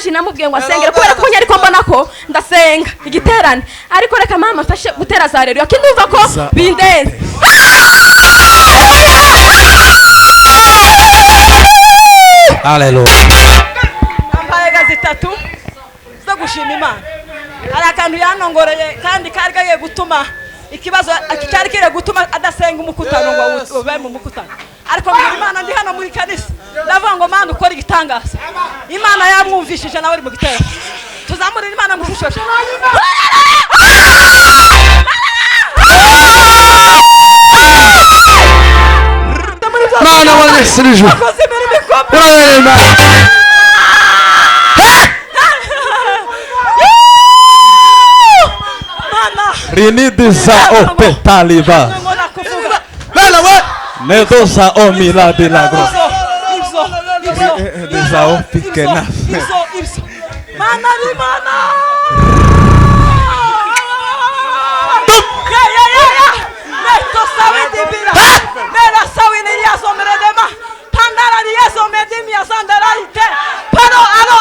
naje namubwiye ngo asengere kubera ko nyari ko mbona ko ndasenga igiterane ariko reka mama mfashe gutera za rero yakindumva ko bindeze Hallelujah. Ambaraga zitatu zo gushima Imana. Ari akantu yanongoreye kandi kargaye gutuma ikibazo cyari kire gutuma adasenga umukutano ngo ube mu mukutano. Ariko mbira Imana ndi hano muri kanisa. Ndavuga ngo Mana ukora igitangaza. Imana yamwumvishije nawe uri mu gitero. Tuzamurira Imana mu gushosha. Mana wanesirije. Rinidisa o petaliva. Bela we. Nedosa o mila de lagros. Disa o pequena. Mana di mana. Neto sabe di vida. Mera sabe ni ya sombre de ma. Pandara ni ya sombre de mi asandara ite. Pero alo.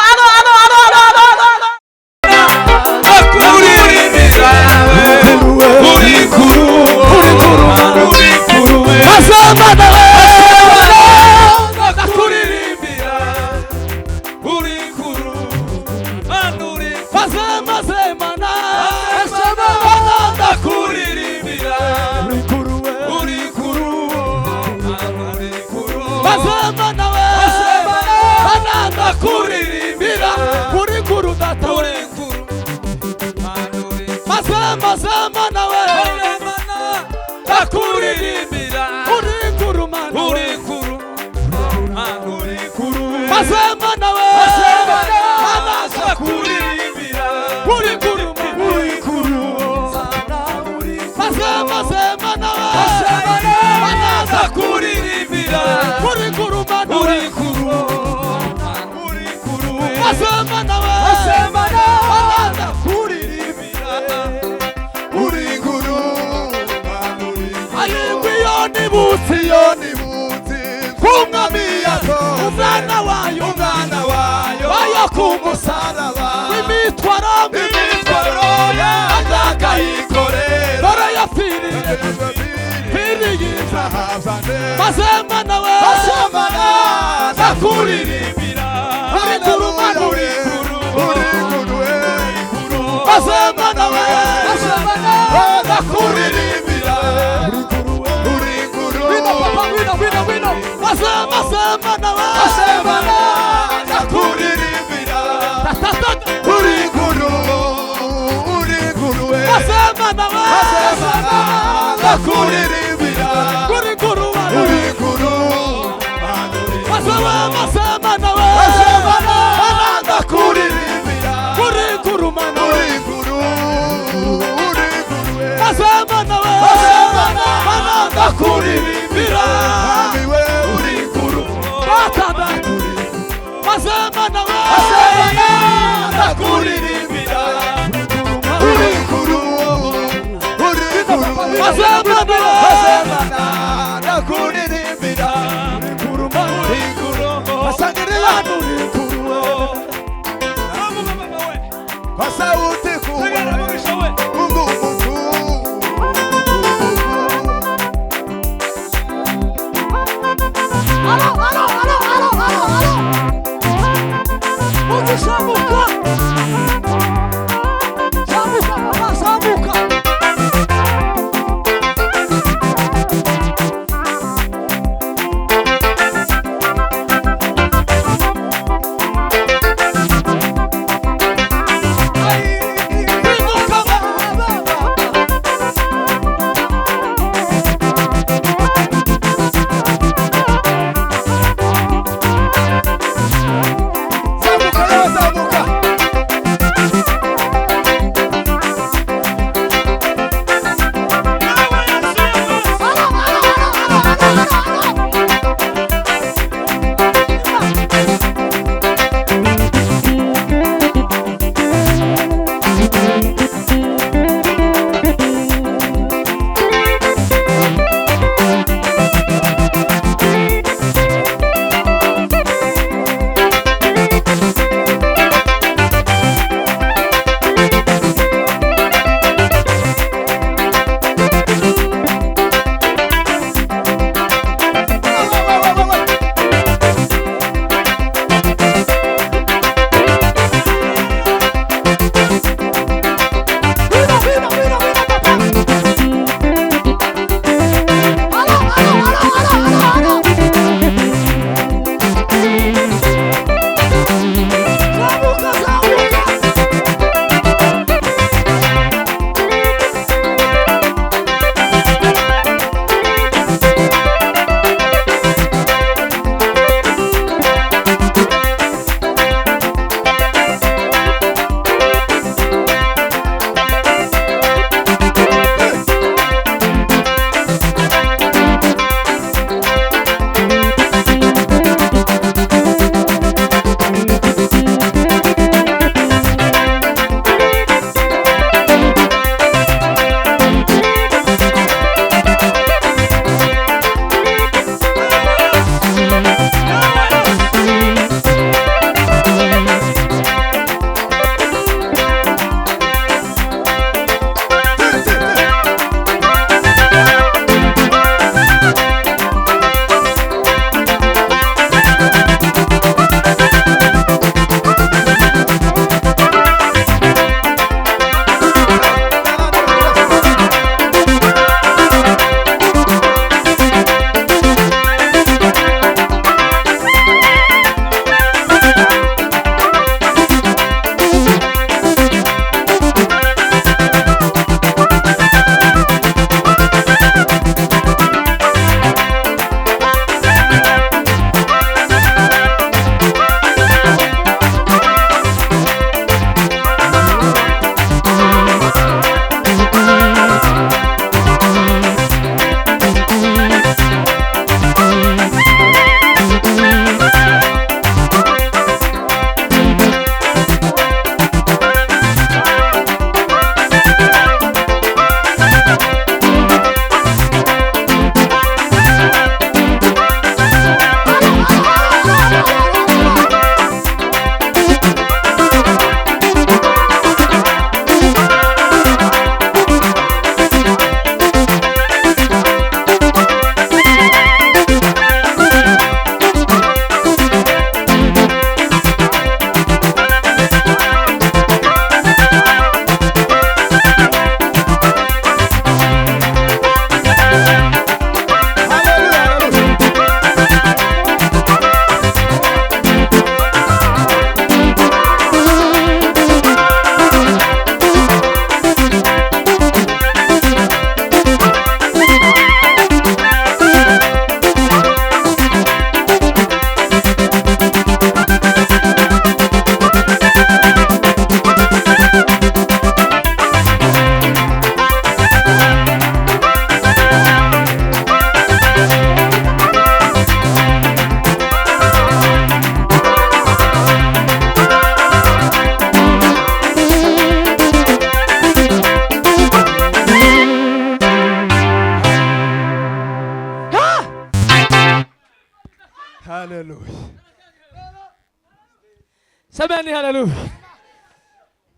Semeni haleluya.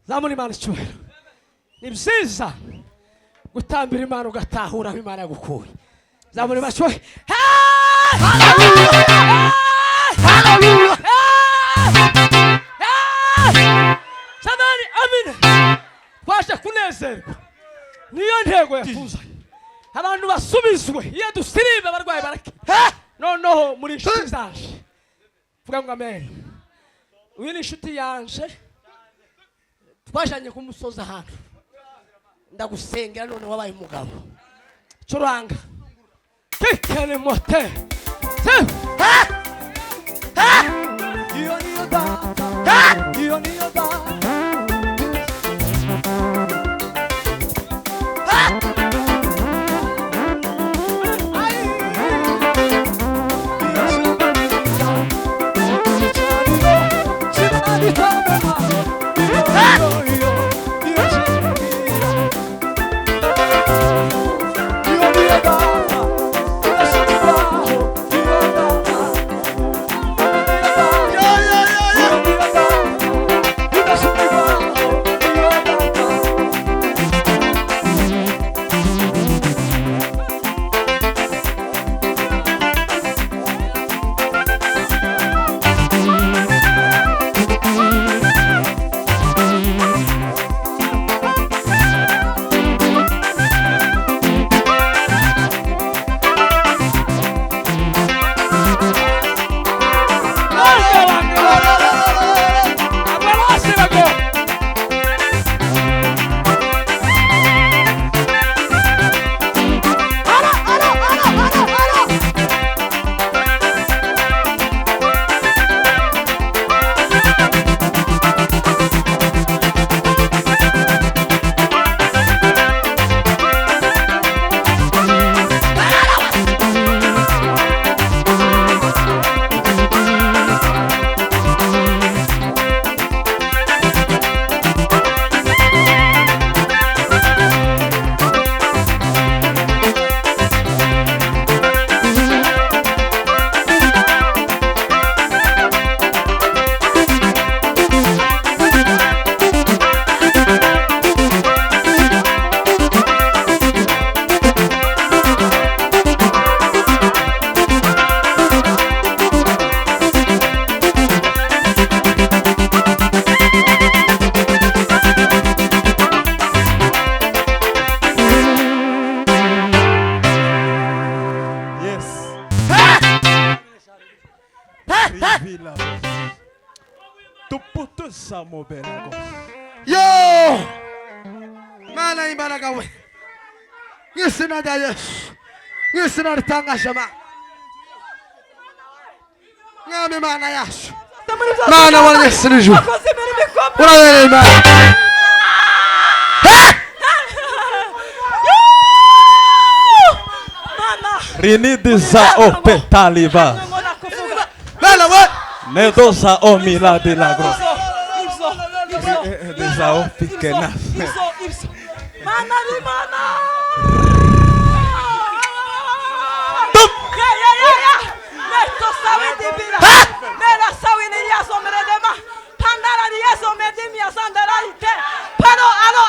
Zamuni Imana icyubahiro. Ni byiza gutambira Imana ugatahura aho Imana yagukuye. Zamuni Imana icyubahiro. Haleluya. Semeni amina. Twaje kunezerwa. Niyo ntego yatuzanye. Abantu basubizwe iyo dusiribe abarwayi barake. Noneho muri inshuti zaje. Vuga ngo amen. Uyu ni inshuti yanje. Twajanye kumusoza ahantu. Ndagusengera none wabaye umugabo. Curanga. Kekene mote. Iyo niyo data. Iyo niyo data. Yo! Mana imbaraga we. Mw'izina rya Yesu. Mw'izina ritangaje Mana. Mwami Mana yacu. Mana wa Yesu n'ijuru. Urabereye Mana. Rinidiza opetaliva. Mana we. Nedosa o milagre milagro. Desao pequena. Mana di mana? Netto sawi di bira. Nera sawi ni yaso meredema. Pandara di yaso medimi asandara ite. Pano alo.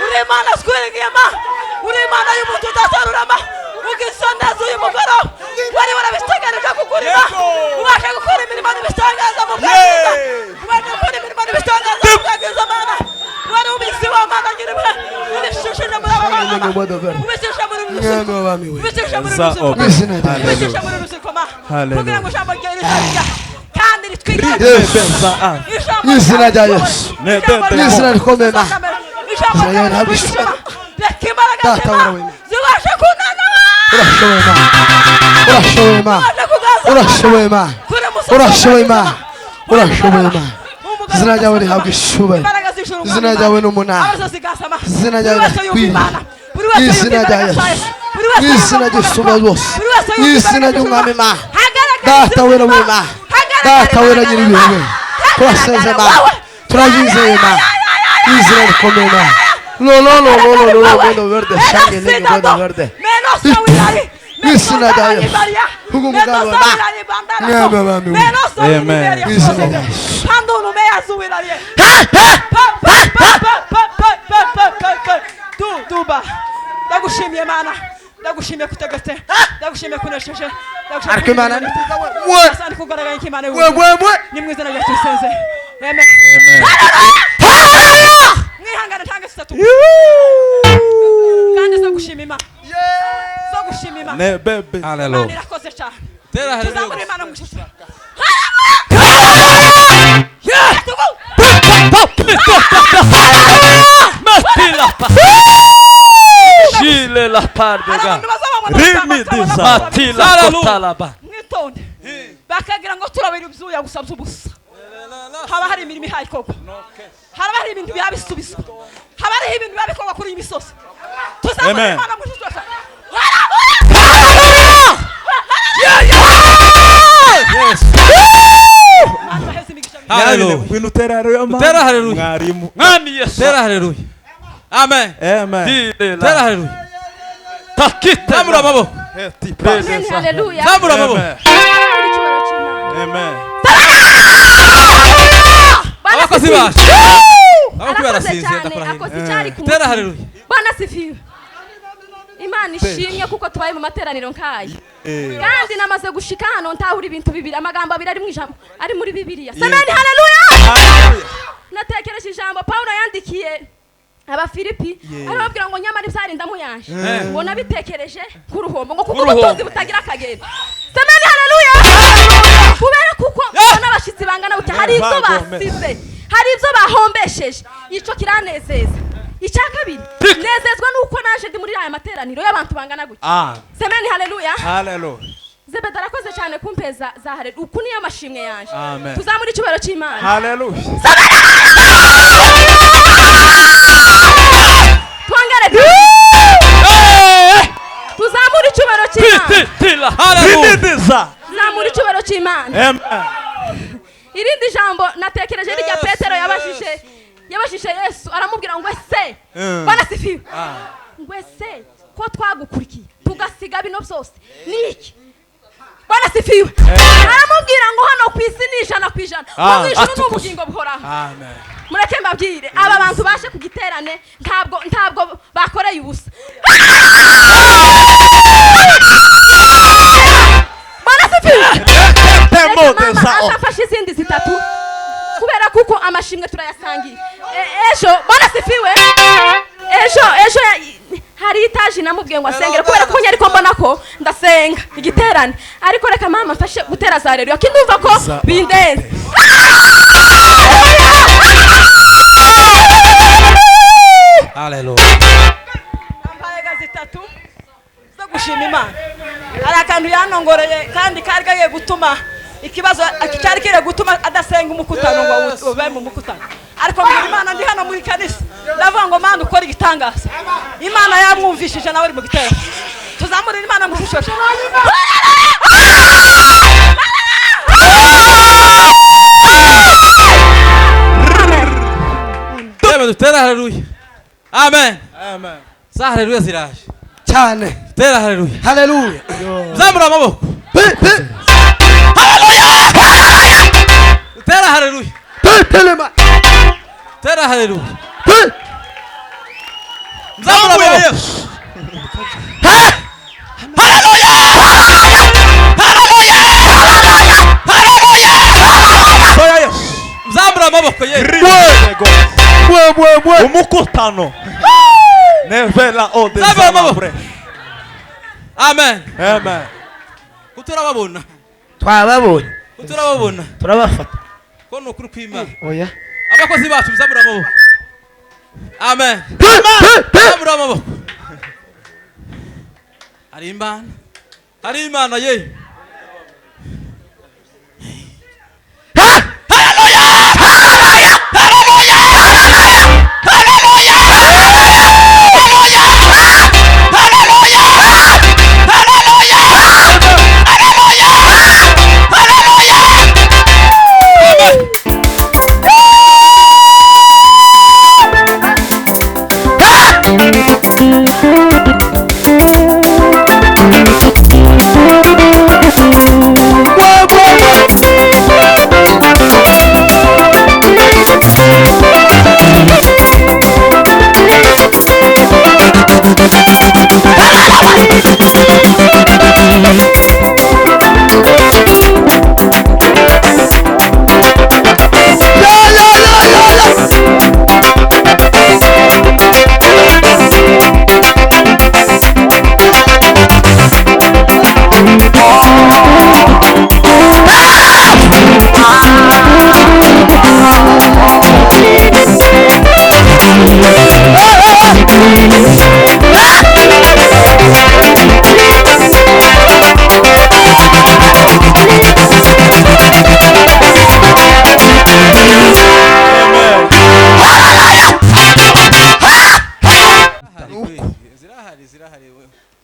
Urimana skwele kiyama. Urimana yumututa sarurama. Ukisonda zuyu mugoro. Wari wana bishtagana kakukurima. Uwasha kukuri milimani bishtagaza mukagiza. Uwasha kukuri milimani bishtagaza mukagiza mana. Wari umisiwa mana nyirime. Ulishushisha mwana mama. Umishusha mwana mwana. Umishusha mwana mwana. Umishusha mwana mwana. Kugira ngo shamba ryari rya. Kandi ritwigana. Mw'izina rya Yesu. Mw'izina rikomeye Mana. Izina ntabwo ishobora. Data w'Imana. Zibasha kunana. Urashoboye Mana. Urashoboye Mana. Urashoboye Mana. Urashoboye Mana. Izina ryawe rihabwa ishubahiro. Izina ryawe n'umunani. Izina ryawe rikwiriye. Izina rya Yesu. Izina ry'isumba bose. Izina ry'umwami Mana. Data wera w'Imana. Data wera nyir'ibihe. Turasenze Mana. Turayizeye Mana. Izina rikomeye Mana. No, no, no, no, no, no, no, vendo verde, sangue negro, vendo verde. Menos saúde. Isso não é daí. Hugo Mugabo, Menos Amen. isso não é. Quando no meio azul ele ali. Tuba. Dagushimye mana. Dagushimye kutegete. Dagushimye kunesheje. Ariko Imana ni Asante kugaragara nk'Imana y'ubu. we. Ni mu izina rya Tusenze. Amen. Amen. Mwihangane ntange sitatu. Kandi zo gushima Imana. Zo gushima Imana. Ne bebe. Imana Hallelujah. irakoze cyane. Tera Tuzamure haleluya. Imana mu ishusho. Chile la pardega. Abantu bazababona Rimi diza. Matila kotalaba. mwitonde bakagira ngo turabira ibyuya gusa by'ubusa haba hari imirimo ihaye koko haba hari ibintu biba bisubizwa haba hariho ibintu biba bikorwa kuri iyi misozi tuzamure Amen. Imana mu ishusho cyane. Imana ibaheze imigisha myinshi. Hallelujah. Winu tera haleluya. Tera haleluya. Mwarimu. Mwami Yesu. Tera haleluya. Amen. Amen. Tera haleluya. Takita. Zamura amaboko. Heti Amen, pesa. haleluya. Zamura amaboko. Amen. Icyubahiro cy'Imana. Amen. Abakozi bacu. Abakozi Arakoze barasinze cyane, ndakurahira. akoze icyari ku Tera mutima. haleluya. Bwana sifiwe. Imana ishimye kuko tubaye mu materaniro nk'aya kandi namaze gushika hano ntahura ibintu bibiri amagambo abiri ari mu ijambo ari muri Bibiliya. Semeni haleluya. Natekereje ijambo Paulo yandikiye Abafilipi arababwira ngo nyamara ibyarinda muyanje ngo nabitekereje ku ruhombo ngo kuko ubutunzi butagira akagenda. Semeni haleluya. Kubera kuko n'abashitsi bangana buti hari ibyo basize hari ibyo bahombesheje ico kiranezeza. Icya kabiri nezezwa nuko naje ndi muri aya materaniro y'abantu bangana gutya. Semeni haleluya. Hallelujah. Zebeda arakoze cyane kumpeza za haleluya. Uku niyo amashimwe yanje. Amen. Tuzamura icyubahiro cy'Imana. Hallelujah. Twongere tuzamura icyubahiro cy'Imana. Tila. Hallelujah. Rimi diza. Tuzamura icyubahiro cy'Imana. Amen. Irindi jambo natekereje rya Petero yabashije Yesu aramubwira ngo ese Bwana sifiwe. Ngo ese ko twagukurikiye tugasiga bino byose niki Bwana sifiwe. Aramubwira ngo hano ku isi ni 100%. Mu ijuru n'ubugingo buhoraho. Amen. Mureke mbabwire aba bantu baje ku giterane ntabwo bakoreye ubusa. Bwana sifiwe. Temo deza. Azafashe izindi zitatu kubera kuko amashimwe turayasangiye. Ejo Bwana sifiwe. Ejo hari itaji namubwiye ngo asengere kubera ko nyari ko mbona ko ndasenga igiterane ariko reka mama mfashe gutera za rero yakindumva ko bindeze. Hallelujah. Imbaraga zitatu zo gushima Imana. Hari akantu yanongoreye kandi kari gagiye gutuma ikibazo cyari kire gutuma adasenga umukutano ngo ube mu mukutano. Ariko mbwira Imana ndi hano muri kanisa. Ndavuga ngo Mana ukora igitangaza. Imana yamwumvishije nawe uri mu gitero. Tuzamurira Imana mu shusho. Tera haleluya. Amen. Amen. Za haleluya ziraje. Cyane. Tera haleluya. Haleluya. Zamura amaboko. Tera haleluya. Telema. Tera haleluya. Zamura amaboko. Zamura amaboko ye. Bwe. Umukutano. Nevela ode Zamura amaboko. zambre. Amen. Amen. Kuturababona. Twababonye. Kuturababona. Turabafata. Ko nukuri kw'Imana. Oya. Abakozi bacu zamura amaboko. Amen. Zamura amaboko. Hari Imana ye.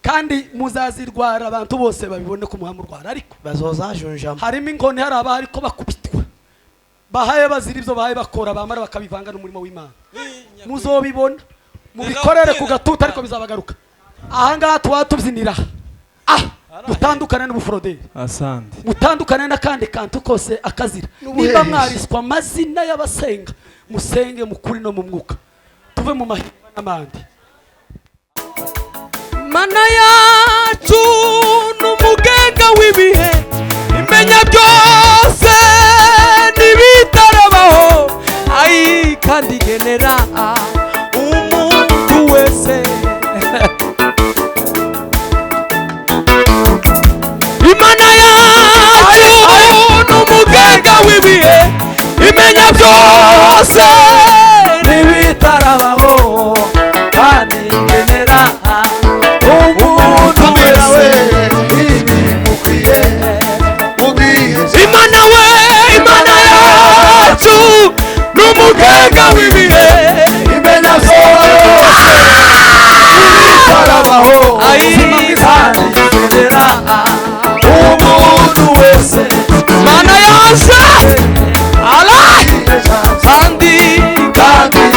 kandi muzazirwara abantu bose babibone ko muhamurwara ariko bazozajunjamo harimo inkoni hari aba ariko bakubitwa bahaye bazira ibyo bahaye bakora bamara bakabivanga n'umurimo w'Imana muzobibona mubikorere ku gatuta ariko bizabagaruka aha ngaha tuba tubyinira mutandukane n'ubuforoderi Asante. mutandukane n'akandi kantu kose akazira niba mwariswa amazina y'abasenga musenge mukuri no mu mwuka tuve mu mahirwe n'amandi mana yacu n'umugenga w'ibihe imenya byose n'ibitarabaho ayi kandi igenera umuntu wese imana yacu n'umugenga w'ibihe imenya byose n'ibitarabaho kandi igenera umuntu wese ibimukwiye imana we imana yacu n'umugenga w'ibihe imenya byose ibitarabaho ayigenera umuntu wese imana yacu ala kandi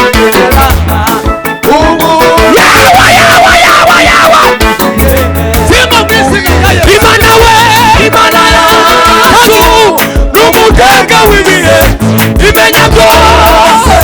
igenera imana we imana yacu n'umugenga w'ibihe imenya byose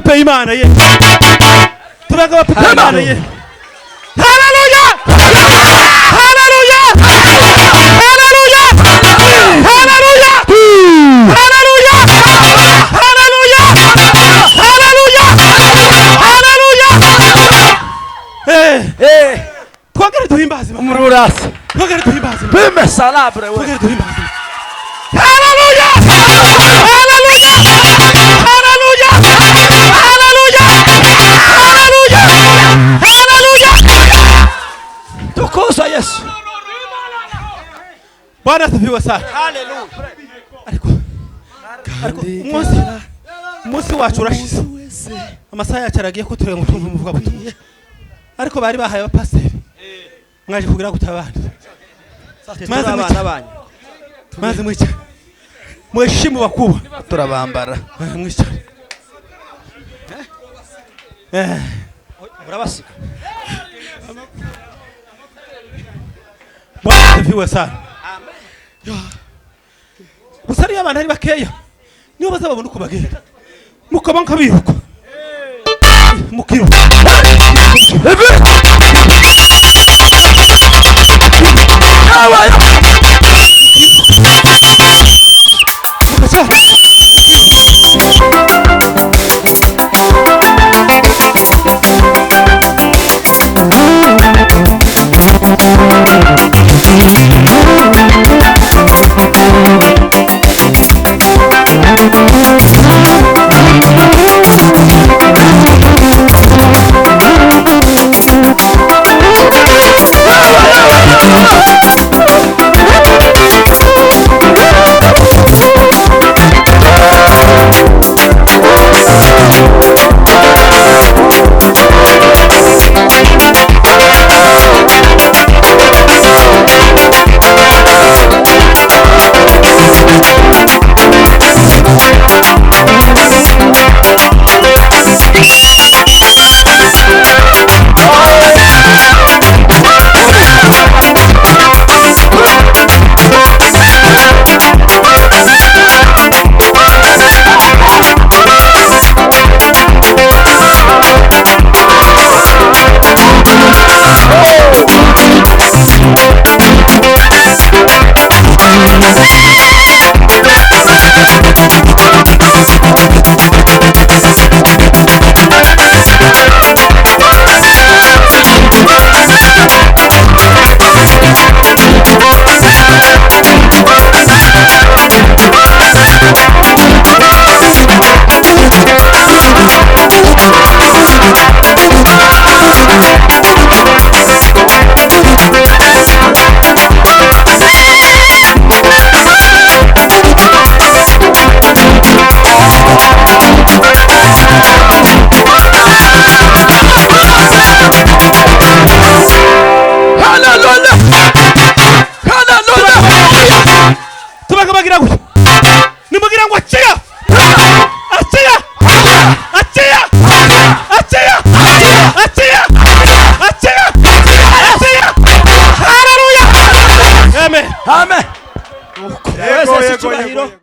abapepe y'Imana ye. Turaga abapepe y'Imana ye. Haleluya! Haleluya! Haleluya! Haleluya! Haleluya! Haleluya! Haleluya! Haleluya! Twagere duhimbaze umururasi twagere duhimbaze bime salabre we twagere duhimbaze. Haleluya! Haleluya! Haleluya! Haleluya! Haleluya! Haleluya! tukuza Yesu. Bwana asifiwe sana. Haleluya. Ariko umunsi wacu urashize. Amasaha yacu aragiye ko turenge utumva umuvuga butumwa. Ariko bari bahaye abapasiteri. Mwaje kugira gutabana. Maze abana banyu. Maze mwica. Mweshimu bakubwa. Turabambara. Mwica. Urabasika. Bwana asifiwe sana. Busari y'abantu ari bakeya. Niyo bazababona uko bagenda. Mukaba nkabiruka. Mukiruka.